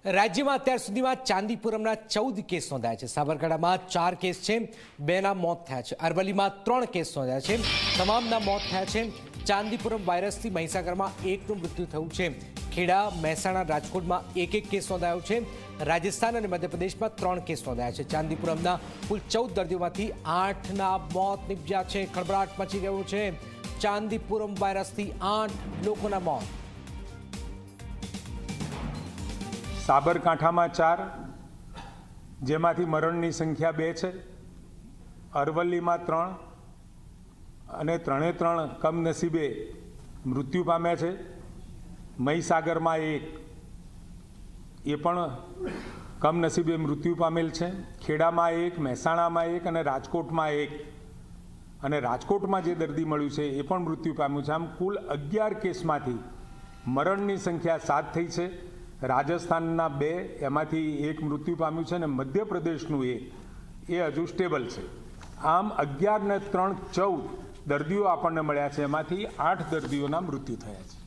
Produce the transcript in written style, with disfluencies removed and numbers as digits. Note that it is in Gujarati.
રાજ્યમાં અત્યાર સુધીમાં ચાંદીપુરમના 14 કેસ નોંધાયા છે। સાબરકાંઠામાં 4 કેસ છે, 2ના મોત થયા છે। અરવલ્લીમાં 3 કેસ નોંધાયા છે, તમામના મોત થયા છે। ચાંદીપુરમ વાયરસથી મહીસાગરમાં 1નું મૃત્યુ થયું છે। ખેડા, મહેસાણા, રાજકોટમાં 1 કેસ નોંધાયો છે। રાજસ્થાન અને મધ્યપ્રદેશમાં 3 કેસ નોંધાયા છે। ચાંદીપુરમના કુલ 14 દર્દીઓમાંથી 8ના મોત નિપજ્યા છે। ખળભળાટ મચી ગયો છે। ચાંદીપુરમ વાયરસથી 8 લોકોના મોત। સાબરકાંઠામાં 4, જેમાંથી મરણની સંખ્યા 2 છે। અરવલ્લીમાં 3 અને 3 કમનસીબે મૃત્યુ પામ્યા છે। મહીસાગરમાં 1 એ પણ કમનસીબે મૃત્યુ પામેલ છે। ખેડામાં 1, મહેસાણામાં 1 અને રાજકોટમાં 1, અને રાજકોટમાં જે દર્દી મળ્યું છે એ પણ મૃત્યુ પામ્યું છે। આમ કુલ 11 કેસમાંથી મરણની સંખ્યા 7 થઈ છે। રાજસ્થાનના 2, એમાંથી 1 મૃત્યુ પામ્યું છે અને મધ્યપ્રદેશનું 1 એ હજુ સ્ટેબલ છે। આમ 11 ને 3 14 દર્દીઓ આપણને મળ્યા છે, એમાંથી 8 દર્દીઓના મૃત્યુ થયા છે।